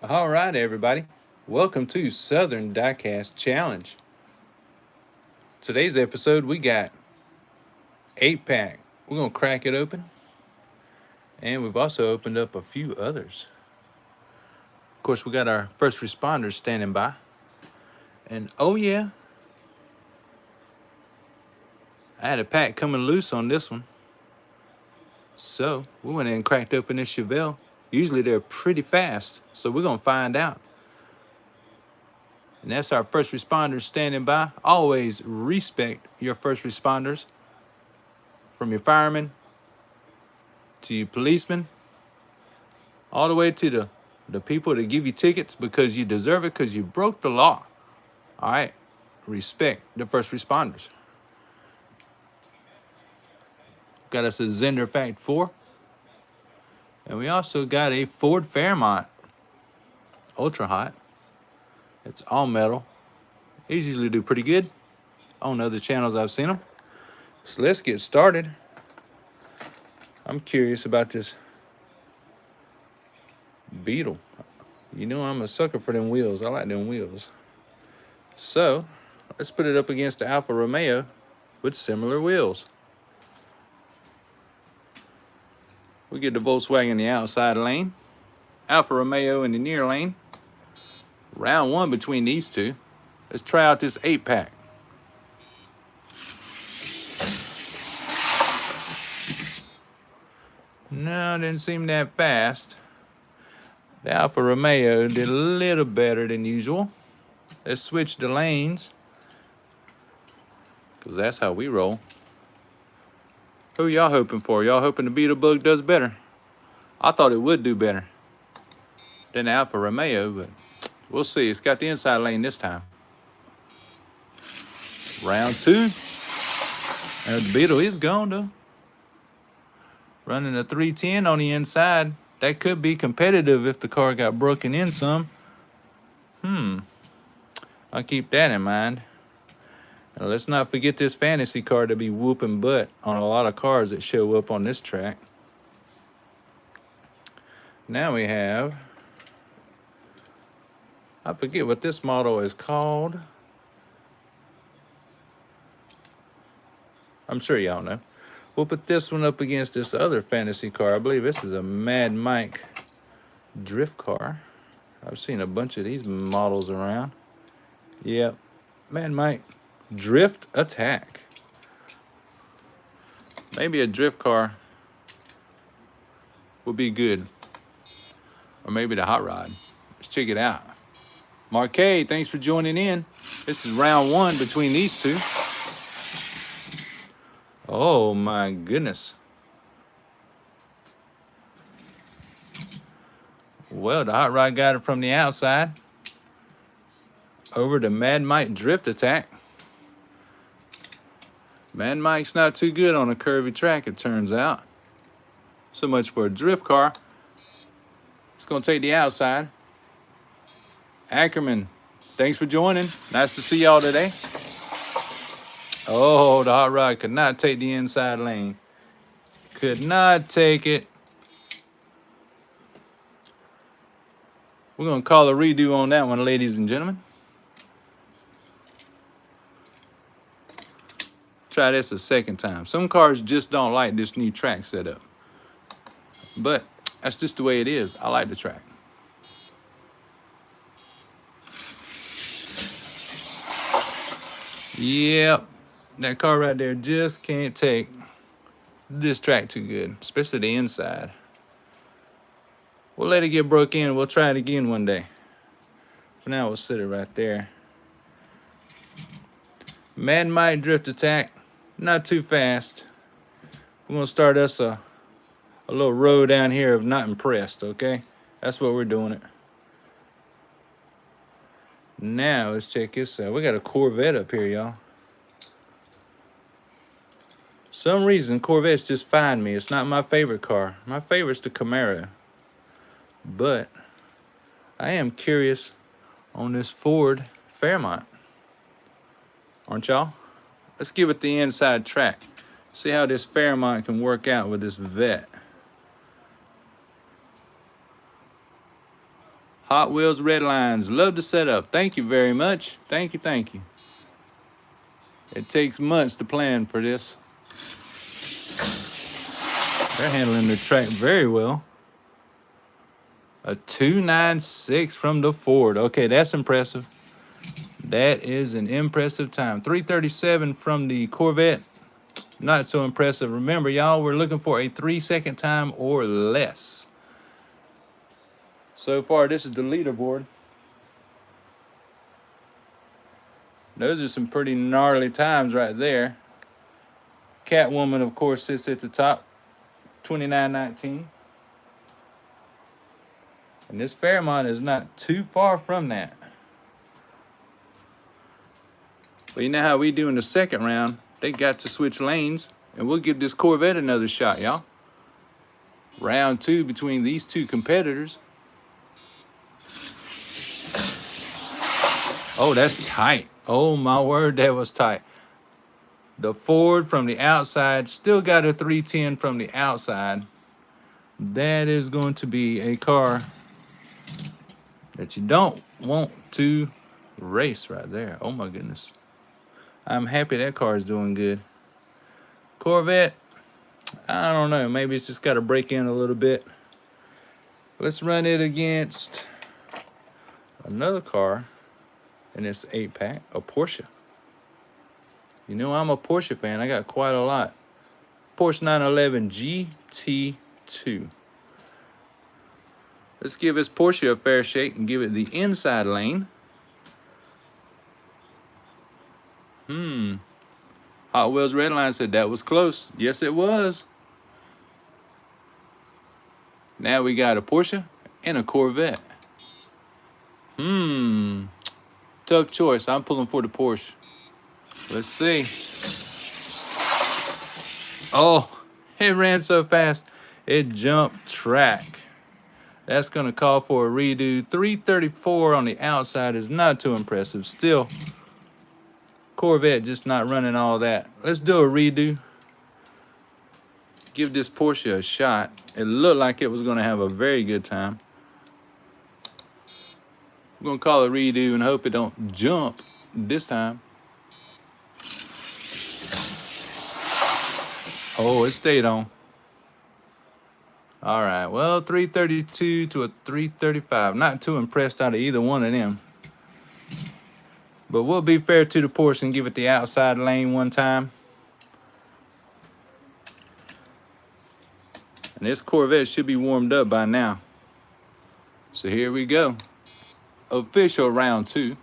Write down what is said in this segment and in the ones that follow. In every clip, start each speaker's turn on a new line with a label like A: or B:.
A: All right, everybody. Welcome to Southern Diecast Challenge. Today's episode, we got 8-pack. We're going to crack it open. And we've also opened up a few others. Of course, we got our first responders standing by. And oh yeah, I had a pack coming loose on this one. So we went in and cracked open this Chevelle. Usually they're pretty fast, so we're going to find out. And that's our first responders standing by. Always respect your first responders, from your firemen to your policemen, all the way to the people that give you tickets because you deserve it, because you broke the law. All right, respect the first responders. Got us a Zender Fact 4. And we also got a Ford Fairmont Ultra Hot. It's all metal. These usually do pretty good on other channels I've seen them. So let's get started. I'm curious about this Beetle. You know I'm a sucker for them wheels. I like them wheels. So let's put it up against the Alfa Romeo with similar wheels. We get the Volkswagen in the outside lane, Alfa Romeo in the near lane. Round one between these two. Let's try out this 8-pack. No, didn't seem that fast. The Alfa Romeo did a little better than usual. Let's switch the lanes, because that's how we roll. Who y'all hoping for? Y'all hoping the Beetlebug does better? I thought it would do better than the Alfa Romeo, but we'll see. It's got the inside lane this time. Round two. And the Beetle is gone, though. Running a 310 on the inside. That could be competitive if the car got broken in some. I'll keep that in mind. Now, let's not forget this fantasy car to be whooping butt on a lot of cars that show up on this track. Now we have, I forget what this model is called. I'm sure y'all know. We'll put this one up against this other fantasy car. I believe this is a Mad Mike drift car. I've seen a bunch of these models around. Yep, Mad Mike Drift Attack. Maybe a drift car would be good. Or maybe the hot rod. Let's check it out. Marquet, thanks for joining in. This is round one between these two. Oh my goodness. Well, the hot rod got it from the outside. Over to Mad Mike Drift Attack. Mad Mike's not too good on a curvy track, it turns out. So much for a drift car. It's going to take the outside. Ackerman, thanks for joining. Nice to see y'all today. Oh, the hot rod could not take the inside lane. Could not take it. We're going to call a redo on that one, ladies and gentlemen. Try this a second time. Some cars just don't like this new track setup. But that's just the way it is. I like the track. Yep. That car right there just can't take this track too good, especially the inside. We'll let it get broke in. We'll try it again one day. For now, we'll sit it right there. Mad Mike Drift Attack. Not too fast. We're going to start us a little row down here of not impressed, okay? That's what we're doing it. Now, let's check this out. We got a Corvette up here, y'all. Some reason, Corvettes just find me. It's not my favorite car. My favorite's the Camaro. But I am curious on this Ford Fairmont. Aren't y'all? Let's give it the inside track. See how this Fairmont can work out with this Vet. Hot Wheels Red Lines. Love the setup. Thank you very much. Thank you, thank you. It takes months to plan for this. They're handling the track very well. A 296 from the Ford. Okay, that's impressive. That is an impressive time. 337 from the Corvette. Not so impressive. Remember, y'all, we're looking for a 3-second time or less. So far, this is the leaderboard. Those are some pretty gnarly times right there. Catwoman, of course, sits at the top. 29:19. And this Fairmont is not too far from that. But you know how we do in the second round? They got to switch lanes, and we'll give this Corvette another shot, y'all. Round 2 between these two competitors. Oh, that's tight. Oh, my word, that was tight. The Ford from the outside still got a 310 from the outside. That is going to be a car that you don't want to race right there. Oh, my goodness. I'm happy that car is doing good. Corvette, I don't know. Maybe it's just got to break in a little bit. Let's run it against another car in this 8-pack, a Porsche. You know, I'm a Porsche fan. I got quite a lot. Porsche 911 GT2. Let's give this Porsche a fair shake and give it the inside lane. Hot Wheels Redline said that was close. Yes, it was. Now we got a Porsche and a Corvette. Tough choice. I'm pulling for the Porsche. Let's see. Oh, it ran so fast, it jumped track. That's going to call for a redo. 334 on the outside is not too impressive. Still, Corvette just not running all that. Let's do a redo. Give this Porsche a shot. It looked like it was going to have a very good time. I'm going to call it redo and hope it don't jump this time. Oh, it stayed on. All right, well, 332 to a 335. Not too impressed out of either one of them. But we'll be fair to the Porsche and give it the outside lane one time. And this Corvette should be warmed up by now. So here we go. Official round 2.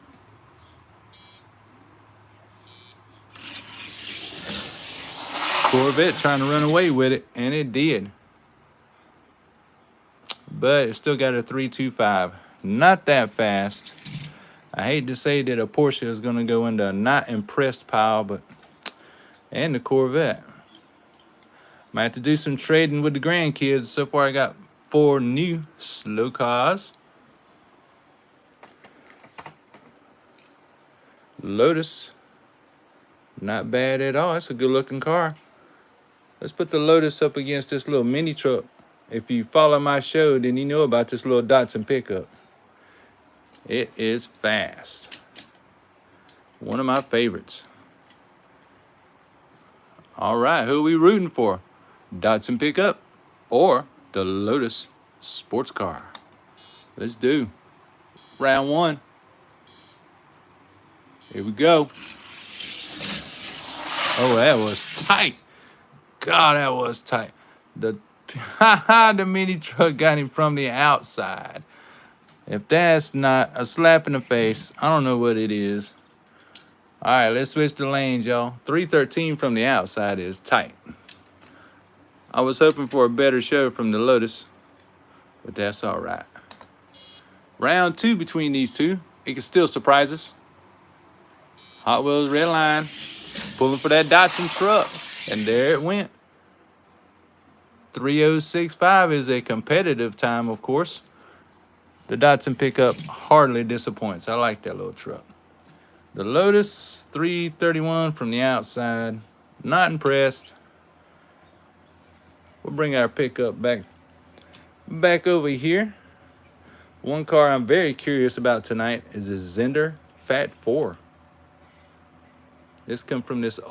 A: Corvette trying to run away with it, and it did. But it still got a 325. Not that fast. I hate to say that a Porsche is going to go into a not impressed pile, but and the Corvette. Might have to do some trading with the grandkids. So far, I got 4 new slow cars. Lotus. Not bad at all. It's a good looking car. Let's put the Lotus up against this little mini truck. If you follow my show, then you know about this little Datsun pickup. It is fast. One of my favorites. All right, who are we rooting for? Datsun pickup or the Lotus sports car? Let's do round 1. Here we go. Oh, that was tight. God, that was tight. The mini truck got him from the outside. If that's not a slap in the face, I don't know what it is. All right, let's switch the lanes, y'all. 313 from the outside is tight. I was hoping for a better show from the Lotus, but that's all right. Round 2 between these two. It can still surprise us. Hot Wheels Redline pulling for that Datsun truck, and there it went. 3:06.5 is a competitive time, of course. The Datsun pickup hardly disappoints. I like that little truck. The Lotus 331 from the outside. Not impressed. We'll bring our pickup back over here. One car I'm very curious about tonight is this Zender Fat 4. This come from this an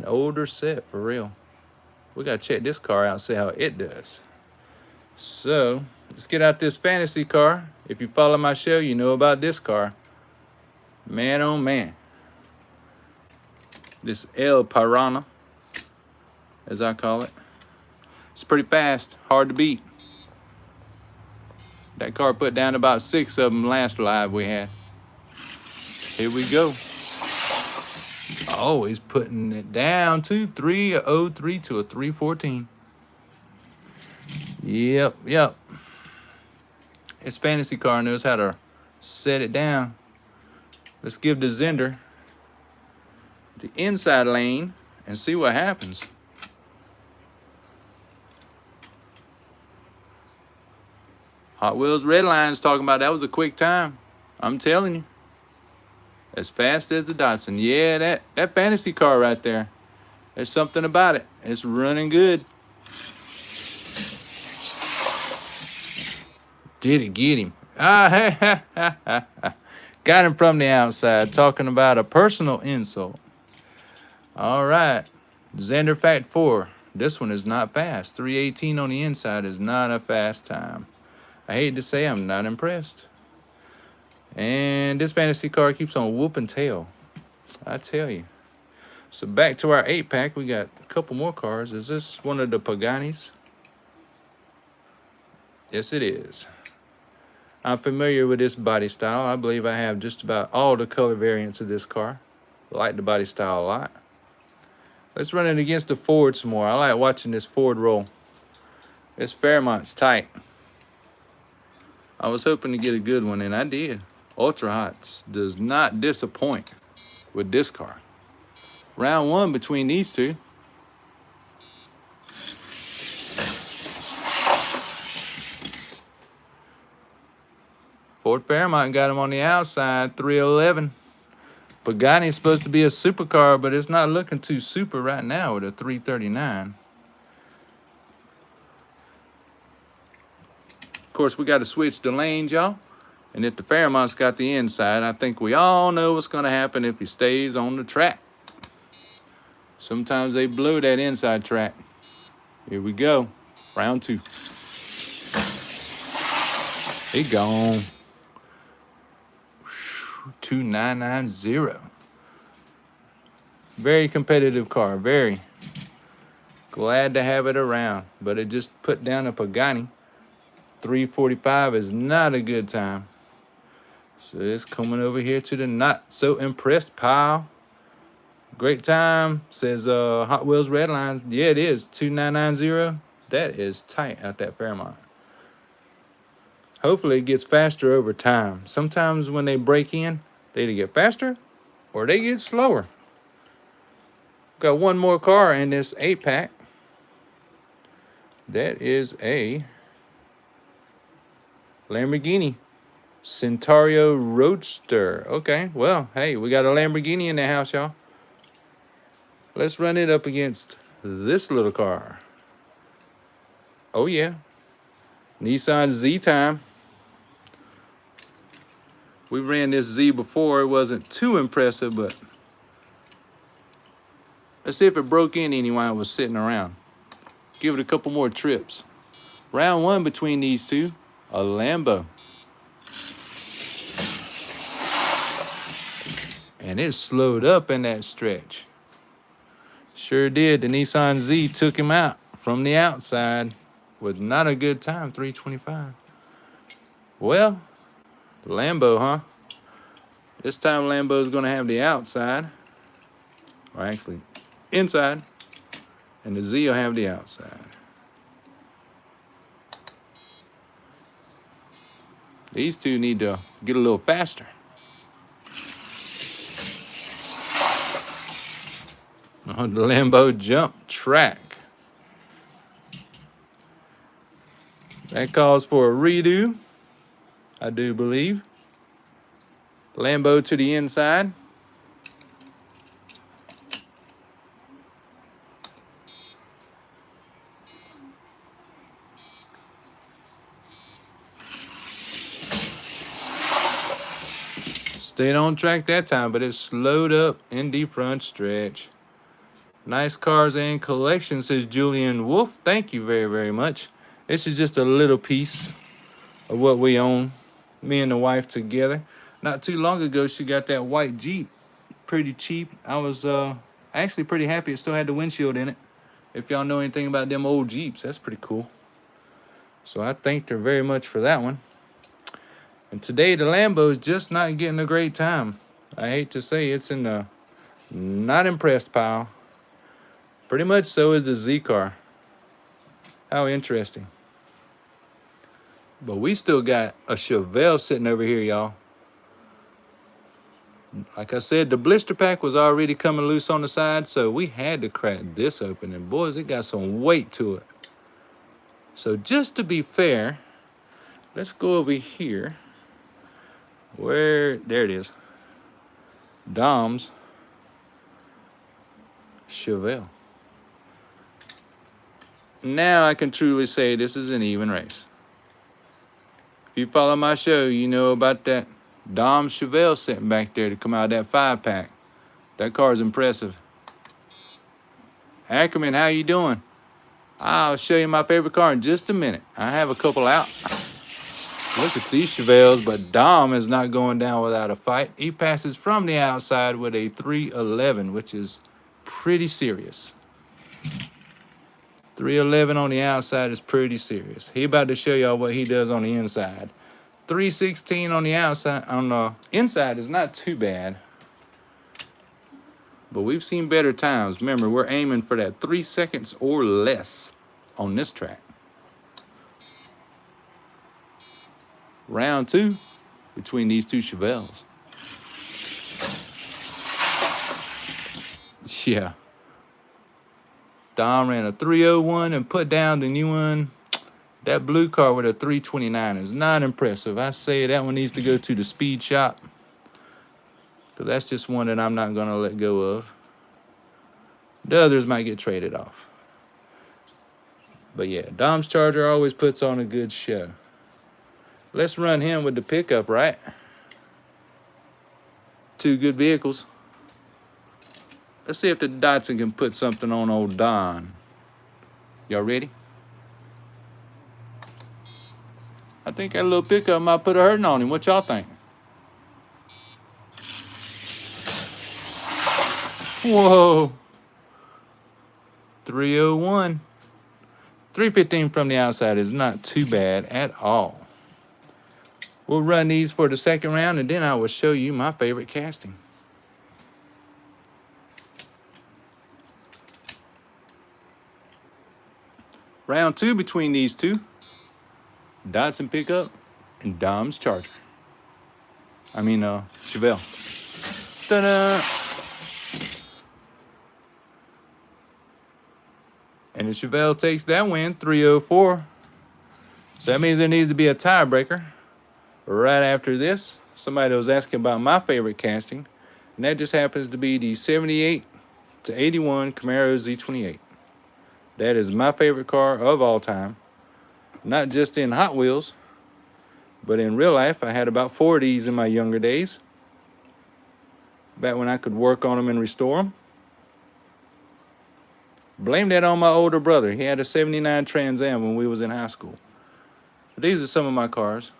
A: older set for real. We gotta check this car out and see how it does. So let's get out this fantasy car. If you follow my show, you know about this car. Man, oh man. This El Piranha, as I call it. It's pretty fast, hard to beat. That car put down about 6 of them last live we had. Here we go. Oh, he's putting it down to 303 to a 314. Yep. His fantasy car knows how to set it down. Let's give the Zender the inside lane and see what happens. Hot Wheels Red Line's talking about that was a quick time. I'm telling you. As fast as the Datsun. Yeah, that fantasy car right there. There's something about it. It's running good. Did it get him? Got him from the outside, talking about a personal insult. All right. Xander Fact 4. This one is not fast. 318 on the inside is not a fast time. I hate to say I'm not impressed. And this fantasy car keeps on whooping tail. I tell you. So back to our 8-pack. We got a couple more cars. Is this one of the Paganis? Yes, it is. I'm familiar with this body style. I believe I have just about all the color variants of this car. I like the body style a lot. Let's run it against the Ford some more. I like watching this Ford roll. This Fairmont's tight. I was hoping to get a good one, and I did. Ultra Hots does not disappoint with this car. Round one between these two. Ford Fairmont got him on the outside, 311. Pagani's supposed to be a supercar, but it's not looking too super right now with a 339. Of course, we got to switch the lanes, y'all. And if the Fairmont's got the inside, I think we all know what's going to happen if he stays on the track. Sometimes they blow that inside track. Here we go. Round two. He gone. 2990. Very competitive car. Very. Glad to have it around. But it just put down a Pagani. 345 is not a good time. So it's coming over here to the not so impressed pile. Great time, says Hot Wheels Red Line. Yeah, it is. 2990. That is tight out that Fairmont. Hopefully it gets faster over time. Sometimes when they break in, they either get faster or they get slower. Got one more car in this 8-pack. That is a Lamborghini Centauro Roadster. Okay, well, hey, we got a Lamborghini in the house, y'all. Let's run it up against this little car. Oh, yeah. Nissan Z time. We ran this Z before. It wasn't too impressive, but let's see if it broke in any while it was sitting around. Give it a couple more trips. Round one between these two, a Lambo. And it slowed up in that stretch. Sure did. The Nissan Z took him out from the outside with not a good time, 325. Well, Lambo, huh? This time Lambo's going to have the outside. Or actually, inside. And the Z will have the outside. These two need to get a little faster. Oh, the Lambo jump track. That calls for a redo, I do believe. Lambo to the inside. Stayed on track that time, but it slowed up in the front stretch. Nice cars and collection, says Julian Wolf. Thank you very, very much. This is just a little piece of what we own, me and the wife together. Not too long ago, she got that white Jeep, pretty cheap. I was actually pretty happy. It still had the windshield in it. If y'all know anything about them old Jeeps, that's pretty cool. So I thanked her very much for that one. And today the Lambo is just not getting a great time. I hate to say it's in the not impressed pile. Pretty much so is the Z car. How interesting. But we still got a Chevelle sitting over here, y'all. Like I said, the blister pack was already coming loose on the side, so we had to crack this open. And boys, it got some weight to it. So just to be fair, let's go over here. There it is. Dom's Chevelle. Now I can truly say this is an even race. If you follow my show, you know about that Dom Chevelle sitting back there to come out of that 5-pack. That car is impressive. Ackerman, how you doing? I'll show you my favorite car in just a minute. I have a couple out. Look at these Chevelles, but Dom is not going down without a fight. He passes from the outside with a 311, which is pretty serious. 311 on the outside is pretty serious. He about to show y'all what he does on the inside. 316 on the outside, on the inside is not too bad. But we've seen better times. Remember, we're aiming for that 3 seconds or less on this track. Round 2 between these two Chevelles. Yeah. Don ran a 301 and put down the new one. That blue car with a 329 is not impressive. I say that one needs to go to the speed shop, because that's just one that I'm not going to let go of. The others might get traded off. But yeah, Dom's Charger always puts on a good show. Let's run him with the pickup, right? Two good vehicles. Let's see if the Datsun can put something on old Don. Y'all ready? I think that little pickup might put a hurting on him. What y'all think? Whoa. 301. 315 from the outside is not too bad at all. We'll run these for the second round, and then I will show you my favorite casting. Round 2 between these two. Datsun pickup and Dom's Charger. Chevelle. Ta-da! And the Chevelle takes that win, 304. So that means there needs to be a tiebreaker. Right after this, somebody was asking about my favorite casting, and that just happens to be the 78 to 81 Camaro Z28. That is my favorite car of all time. Not just in Hot Wheels, but in real life. I had about 4 of these in my younger days, back when I could work on them and restore them. Blame that on my older brother. He had a 79 Trans Am when we was in high school. But these are some of my cars.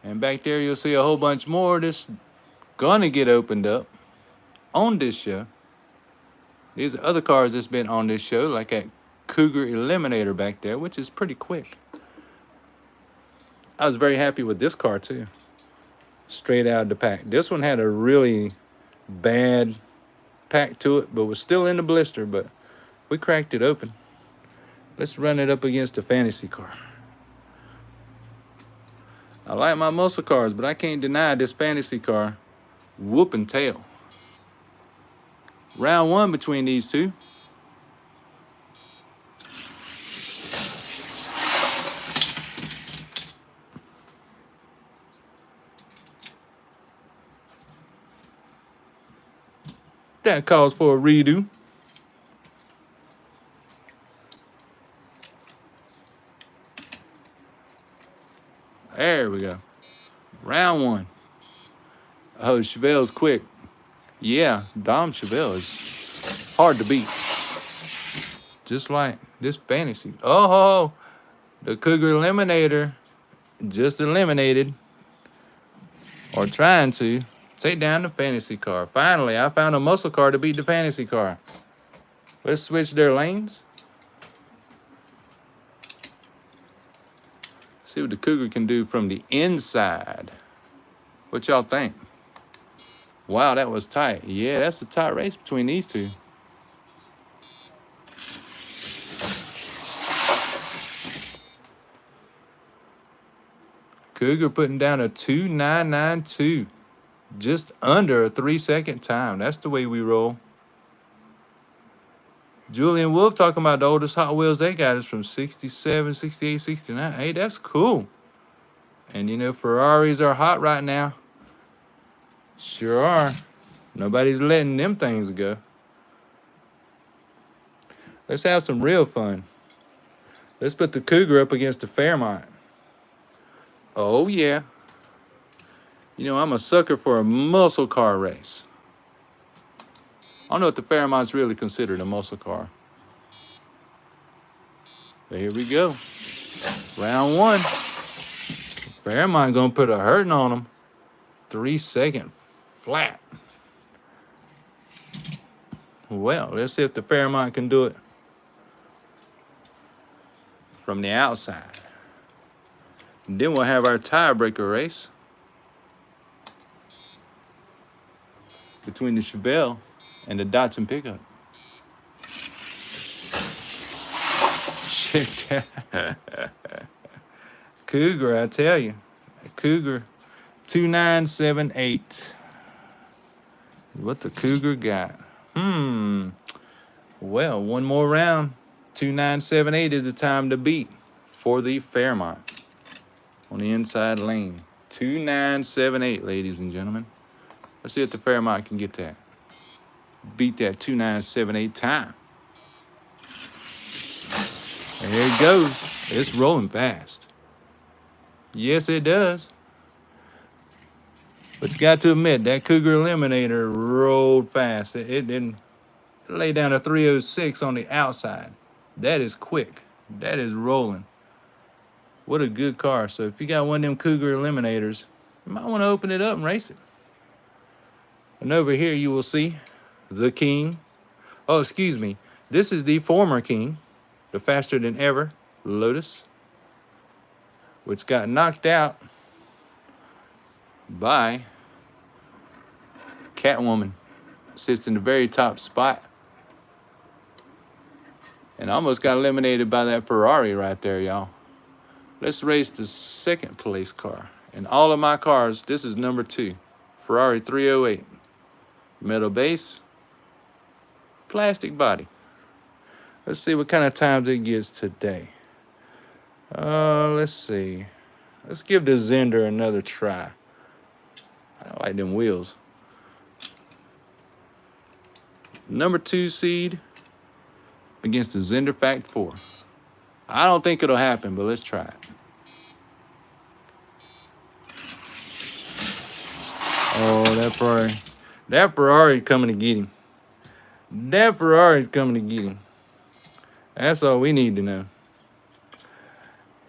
A: And back there you'll see a whole bunch more that's gonna get opened up on this show. These are other cars that's been on this show, like that Cougar Eliminator back there, which is pretty quick. I was very happy with this car too. Straight out of the pack. This one had a really bad pack to it, but was still in the blister, but we cracked it open. Let's run it up against a fantasy car. I like my muscle cars, but I can't deny this fantasy car whooping tail. Round 1 between these two. That calls for a redo. There we go. Round 1. Oh, Chevelle's quick. Yeah, Dom Chevelle is hard to beat. Just like this fantasy. Oh, the Cougar Eliminator just eliminated, or trying to, take down the fantasy car. Finally, I found a muscle car to beat the fantasy car. Let's switch their lanes. See what the Cougar can do from the inside. What y'all think? Wow, that was tight. Yeah, that's a tight race between these two. Cougar putting down a 2.992. Just under a 3-second time. That's the way we roll. Julian Wolf talking about the oldest Hot Wheels they got is from 67, 68, 69. Hey, that's cool. And you know, Ferraris are hot right now. Sure are. Nobody's letting them things go. Let's have some real fun. Let's put the Cougar up against the Fairmont. Oh, yeah. You know, I'm a sucker for a muscle car race. I don't know if the Fairmont's really considered a muscle car. But here we go. Round one. Fairmont gonna put a hurting on them. 3-second flat. Well, let's see if the Fairmont can do it from the outside. And then we'll have our tiebreaker race between the Chevelle and the Datsun pickup. Shit. Cougar, I tell you. Cougar 2978. What the Cougar got? Well, one more round. 2978 is the time to beat for the Fairmont on the inside lane. 2978, ladies and gentlemen. Let's see if the Fairmont can get that. Beat that 2978 time. There it goes. It's rolling fast. Yes, it does. But you got to admit, that Cougar Eliminator rolled fast. It didn't lay down a 306 on the outside. That is quick. That is rolling. What a good car. So if you got one of them Cougar Eliminators, you might want to open it up and race it. And over here you will see the King. Oh, excuse me. This is the former King, the faster than ever Lotus, which got knocked out by Catwoman. Sits in the very top spot. And almost got eliminated by that Ferrari right there, y'all. Let's race the second place car. In all of my cars, this is number 2. Ferrari 308. Metal base. Plastic body. Let's see what kind of times it gets today. Let's see. Let's give the Zender another try. I like them wheels. Number 2 seed against the Zender Fact 4. I don't think it'll happen, but let's try it. Oh, that Ferrari. That Ferrari's coming to get him. That Ferrari's coming to get him. That's all we need to know.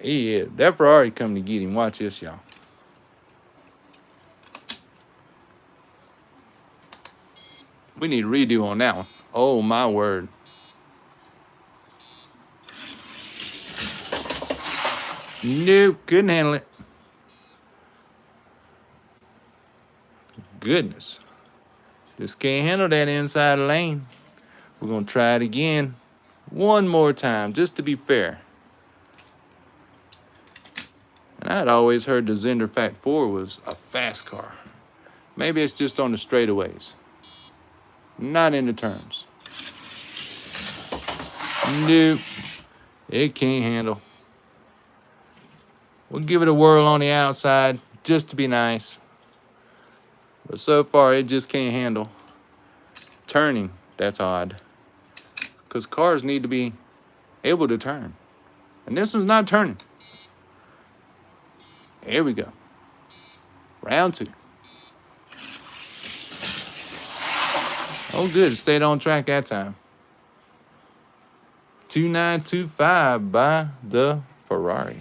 A: Yeah, that Ferrari coming to get him. Watch this, y'all. We need a redo on that one. Oh, my word. Nope, couldn't handle it. Goodness. Just can't handle that inside lane. We're going to try it again. One more time, just to be fair. And I'd always heard the Zender Fact 4 was a fast car. Maybe it's just on the straightaways. Not in the turns. Nope. It can't handle. We'll give it a whirl on the outside just to be nice. But so far, it just can't handle turning. That's odd. Because cars need to be able to turn. And this one's not turning. Here we go. Round 2. Oh, good. It stayed on track that time. 2925 by the Ferrari.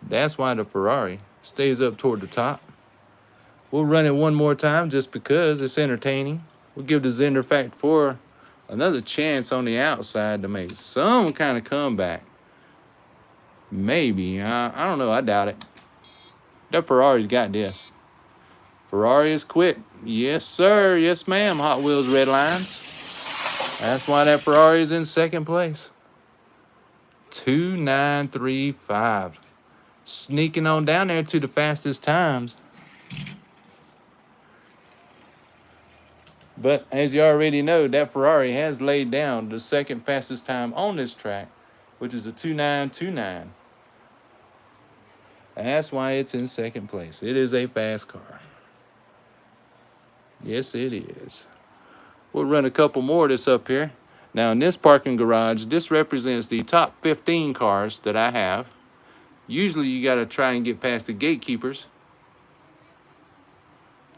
A: That's why the Ferrari stays up toward the top. We'll run it one more time just because it's entertaining. We'll give the Zender Fact 4 another chance on the outside to make some kind of comeback. Maybe. I don't know. I doubt it. That Ferrari's got this. Ferrari is quick. Yes, sir. Yes, ma'am. Hot Wheels Red Lines. That's why that Ferrari is in second place. 2935. Sneaking on down there to the fastest times. But as you already know, that Ferrari has laid down the second fastest time on this track, which is a 2929. That's why it's in second place. It is a fast car. Yes, it is. We'll run a couple more of this up here. Now, in this parking garage, this represents the top 15 cars that I have. Usually, you got to try and get past the gatekeepers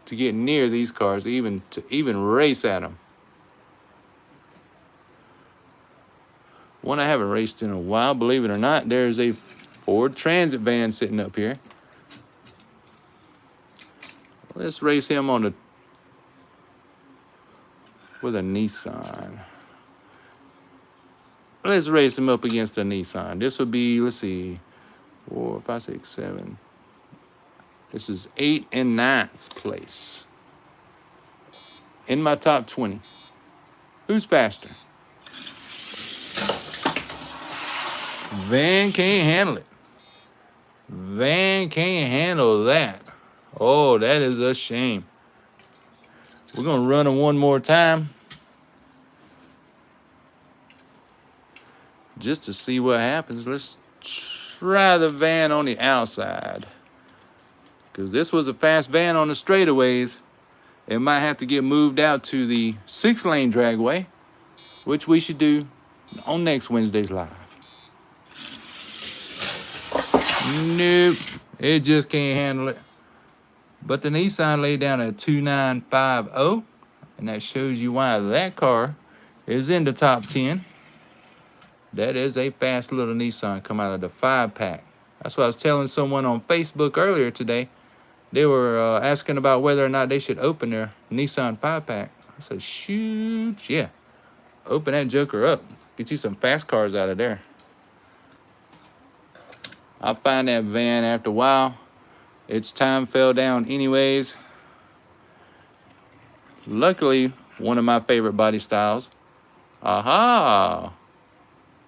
A: to get near these cars, to even race at them. One I haven't raced in a while, believe it or not, there's a Ford Transit van sitting up here. Let's race him with a Nissan. Let's race him up against a Nissan. This would be, let's see, 4, 5, 6, 7. This is 8th and 9th place. In my top 20. Who's faster? Van can't handle it. Van can't handle that. Oh, that is a shame. We're going to run him one more time. Just to see what happens. Let's try the van on the outside. Because this was a fast van on the straightaways. It might have to get moved out to the 6-lane dragway, which we should do on next Wednesday's live. Nope, it just can't handle it. But the Nissan laid down a 2950, and that shows you why that car is in the top 10. That is a fast little Nissan come out of the 5-pack. That's what I was telling someone on Facebook earlier today. They were asking about whether or not they should open their Nissan 5-pack. I said, shoot, yeah. Open that joker up. Get you some fast cars out of there. I find that van after a while. Its time fell down anyways. Luckily, one of my favorite body styles,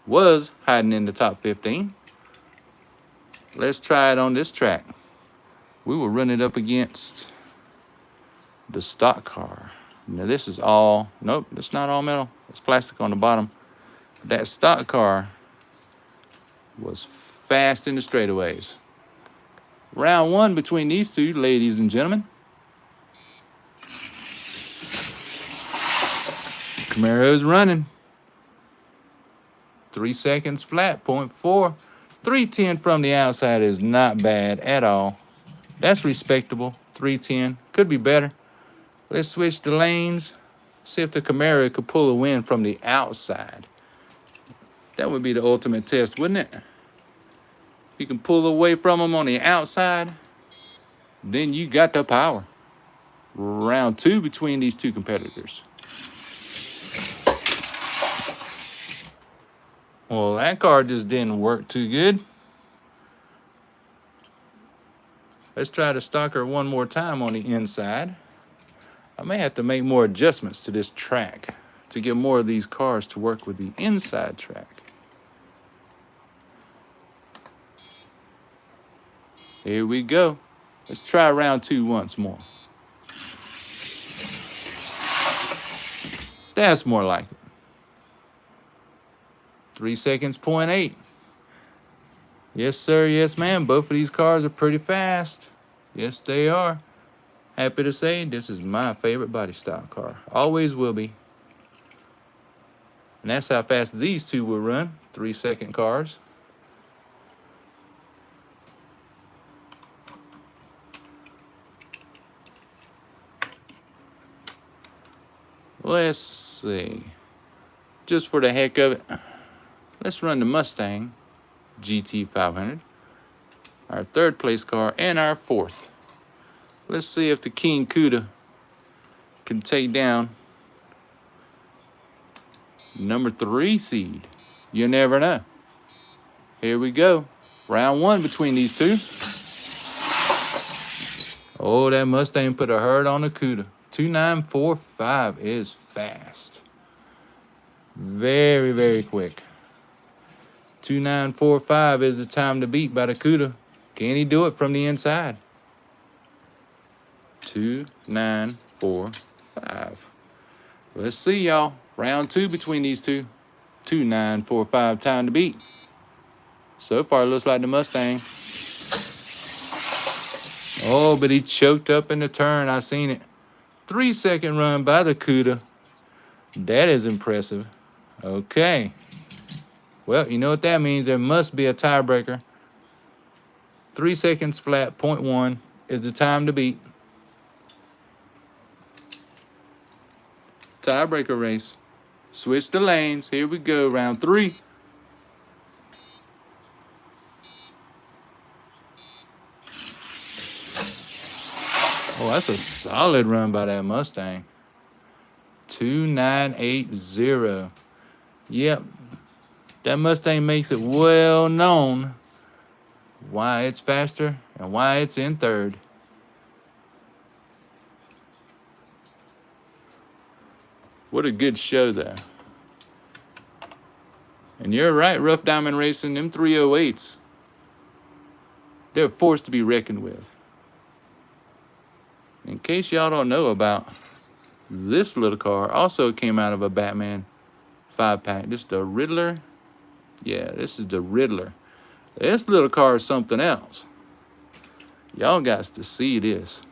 A: was hiding in the top 15. Let's try it on this track. We will run it up against the stock car. Now this is all, nope, it's not all metal. It's plastic on the bottom. That stock car was fast in the straightaways. Round one between these two, ladies and gentlemen. Camaro's running. 3 seconds flat, 0.4. 310 from the outside is not bad at all. That's respectable. 310. Could be better. Let's switch the lanes. See if the Camaro could pull a win from the outside. That would be the ultimate test, wouldn't it? If you can pull away from them on the outside, then you got the power. Round two between these two competitors. Well, that car just didn't work too good. Let's try to stock her one more time on the inside. I may have to make more adjustments to this track to get more of these cars to work with the inside track. Here we go. Let's try round two once more. That's more like it. 3 seconds, 0.8. Yes, sir. Yes, ma'am. Both of these cars are pretty fast. Yes, they are. Happy to say this is my favorite body style car. Always will be. And that's how fast these two will run. 3-second cars. Let's see. Just for the heck of it, let's run the Mustang GT 500, our third place car, and our fourth. Let's see if the King Cuda can take down number 3 seed. You never know. Here we go. Round 1 between these two. Oh, that Mustang put a hurt on the Cuda. 2945 is fast. Very, very quick. 2945 is the time to beat by the Cuda. Can he do it from the inside? 2945. Let's see, y'all. Round 2 between these two. 2945 time to beat. So far, it looks like the Mustang. Oh, but he choked up in the turn. I seen it. 3-second run by the Cuda. That is impressive. Okay. Well, you know what that means. There must be a tiebreaker. 3 seconds flat, 0.1 is the time to beat. Tiebreaker race. Switch the lanes. Here we go. Round 3. Oh, that's a solid run by that Mustang. 2980. Yep. That Mustang makes it well known why it's faster and why it's in third. What a good show, though. And you're right, Rough Diamond Racing, them 308s, they're a force to be reckoned with. In case y'all don't know about this little car, also came out of a Batman 5-pack. This is the Riddler. Yeah, this is the Riddler. This little car is something else. Y'all got to see this.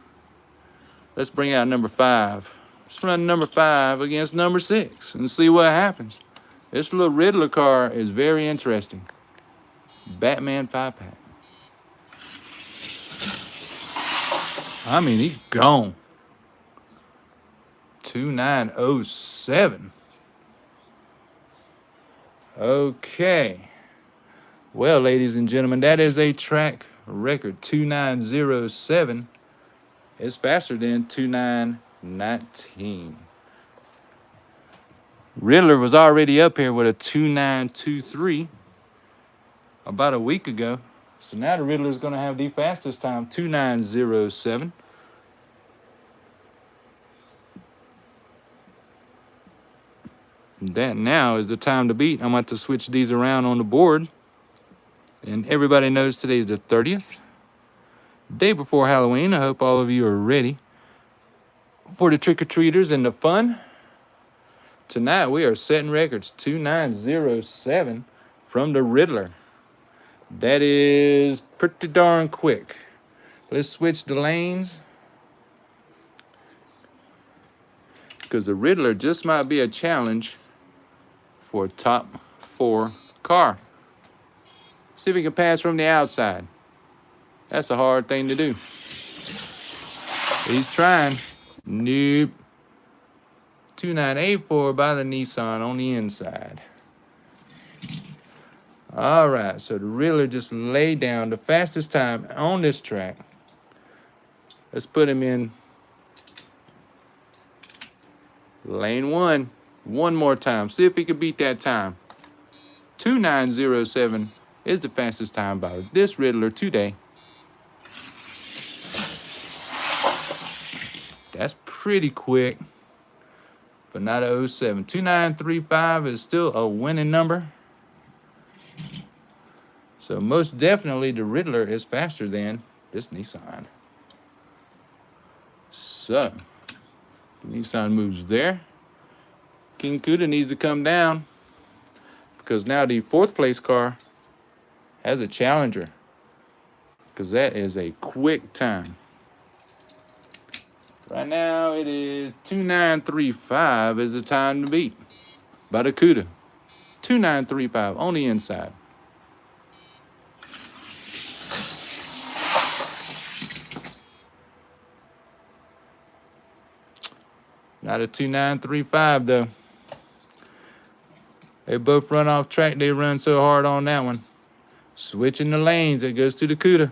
A: Let's bring out number 5. Let's run number 5 against number 6 and see what happens. This little Riddler car is very interesting. Batman 5-pack. I mean, he's gone. 2907. Okay. Well, ladies and gentlemen, that is a track record. 2907 is faster than 2919. Riddler was already up here with a 2923 about a week ago. So now the Riddler's going to have the fastest time, 2907. That now is the time to beat. I'm about to switch these around on the board. And everybody knows today's the 30th. Day before Halloween. I hope all of you are ready for the trick-or-treaters and the fun. Tonight we are setting records. 2907 from the Riddler. That is pretty darn quick. Let's switch the lanes, because the Riddler just might be a challenge for a top 4 car. See if he can pass from the outside. That's a hard thing to do. He's trying. Nope. 2984 by the Nissan on the inside. All right, so the Riddler just laid down the fastest time on this track. Let's put him in lane 1 one more time. See if he can beat that time. 2907 is the fastest time by this Riddler today. That's pretty quick, but not a 07. 2935 is still a winning number. So most definitely the Riddler is faster than this Nissan. So the Nissan moves there. King Cuda needs to come down, because now the 4th place car has a challenger, because that is a quick time. Right now it is 2935 is the time to beat by the Cuda. 2935 on the inside. Not a 2935 though. They both run off track. They run so hard on that one. Switching the lanes. It goes to the CUDA.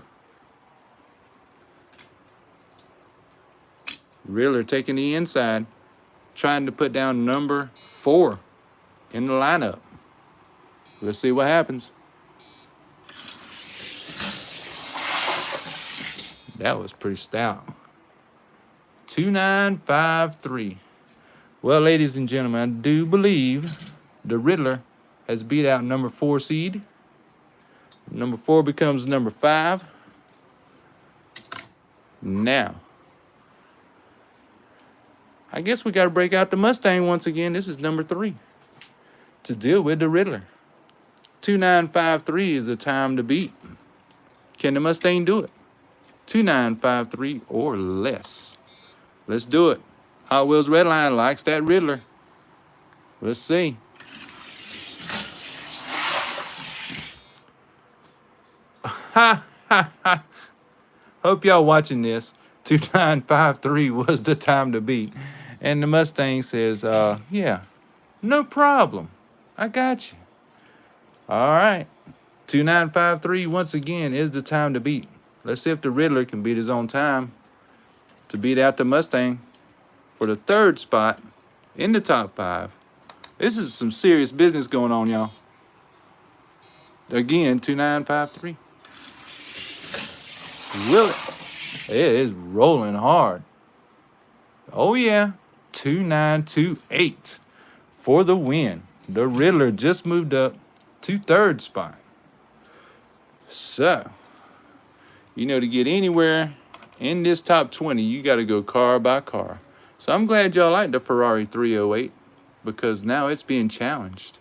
A: Riddler taking the inside. Trying to put down number 4 in the lineup. Let's see what happens. That was pretty stout. 2953. Well, ladies and gentlemen, I do believe the Riddler has beat out number 4 seed. Number 4 becomes number 5. Now, I guess we got to break out the Mustang once again. This is number 3 to deal with the Riddler. 2953 is the time to beat. Can the Mustang do it? 2953 or less. Let's do it. Hot Wheels Redline likes that Riddler. Let's see. Ha ha ha. Hope y'all watching this. 2953 was the time to beat. And the Mustang says, yeah, no problem. I got you. All right. 2953 once again is the time to beat. Let's see if the Riddler can beat his own time to beat out the Mustang for the 3rd spot in the top 5. This is some serious business going on, y'all. Again, 2953. Will it? It is rolling hard. Oh, yeah. 2928 for the win. The Riddler just moved up to 3rd spot. So, you know, to get anywhere in this top 20, you got to go car by car. So I'm glad y'all like the Ferrari 308 because now it's being challenged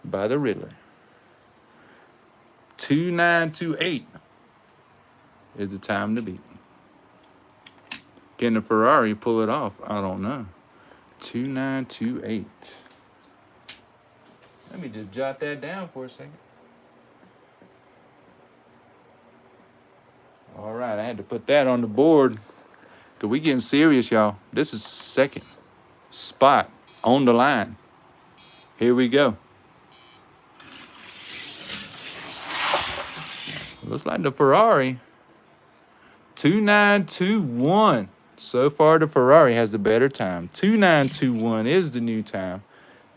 A: by the Riddler. 2928 is the time to beat. Can the Ferrari pull it off? I don't know. 2928. Let me just jot that down for a second. All right, I had to put that on the board. Because we getting serious, y'all. This is 2nd spot on the line. Here we go. Looks like the Ferrari. 2921. So far, the Ferrari has the better time. 2921 is the new time.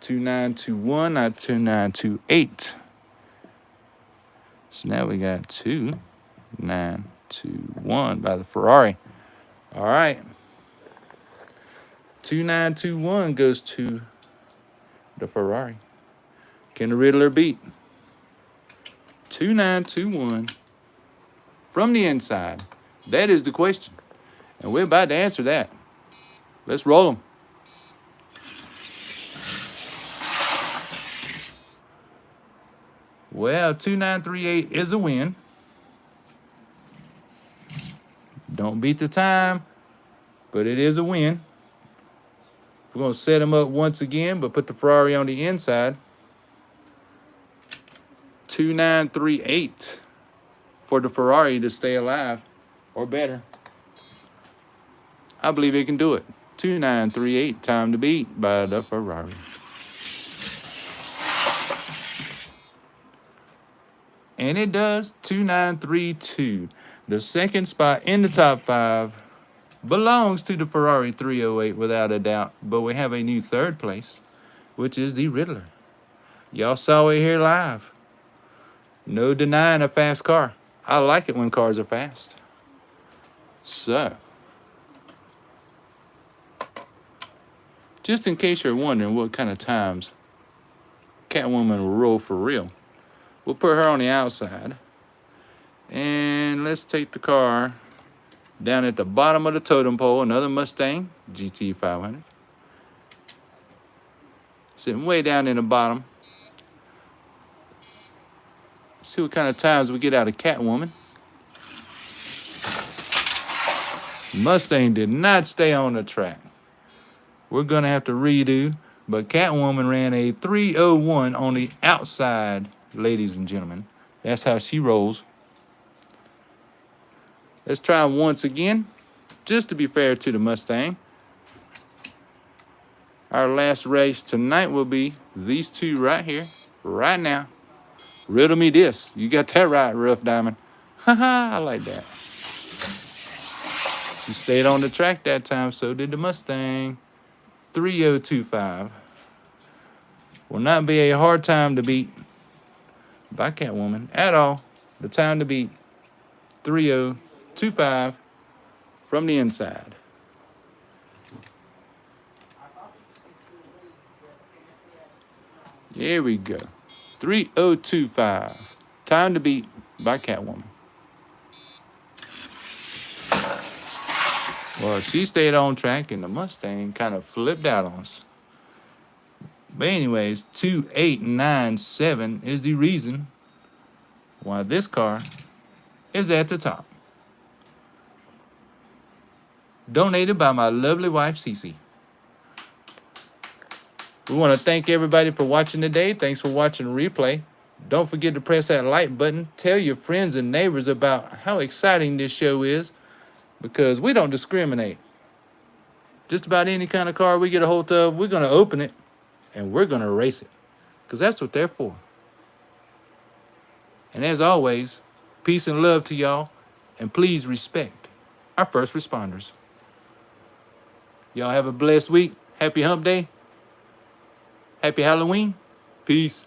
A: 2921, not 2928. So now we got 2921 by the Ferrari. All right. 2921 goes to the Ferrari. Can the Riddler beat 2921 from the inside? That is the question. And we're about to answer that. Let's roll them. Well, 2938 is a win. Don't beat the time, but it is a win. We're going to set them up once again, but put the Ferrari on the inside. 2938 for the Ferrari to stay alive or better. I believe it can do it. 2938, time to beat by the Ferrari. And it does. 2932. The 2nd spot in the top 5 belongs to the Ferrari 308 without a doubt. But we have a new 3rd place, which is the Riddler. Y'all saw it here live. No denying a fast car. I like it when cars are fast. So, just in case you're wondering what kind of times Catwoman will roll for real, we'll put her on the outside. And let's take the car down at the bottom of the totem pole. Another Mustang GT 500. Sitting way down in the bottom. See what kind of times we get out of Catwoman. Mustang did not stay on the track. We're going to have to redo. But Catwoman ran a 301 on the outside, ladies and gentlemen. That's how she rolls. Let's try once again, just to be fair to the Mustang. Our last race tonight will be these two right here, right now. Riddle me this. You got that right, Rough Diamond. Haha, I like that. She stayed on the track that time, so did the Mustang. 3025. Will not be a hard time to beat by Catwoman at all. The time to beat 3025 from the inside. Here we go. 3025. Time to beat by Catwoman. Well, she stayed on track and the Mustang kind of flipped out on us. But anyways, 2897 is the reason why this car is at the top. Donated by my lovely wife, Cece. We want to thank everybody for watching today. Thanks for watching the replay. Don't forget to press that like button. Tell your friends and neighbors about how exciting this show is, because we don't discriminate. Just about any kind of car we get a hold of, we're going to open it and we're going to race it, because that's what they're for. And as always, peace and love to y'all, and please respect our first responders. Y'all have a blessed week. Happy hump day. Happy Halloween. Peace.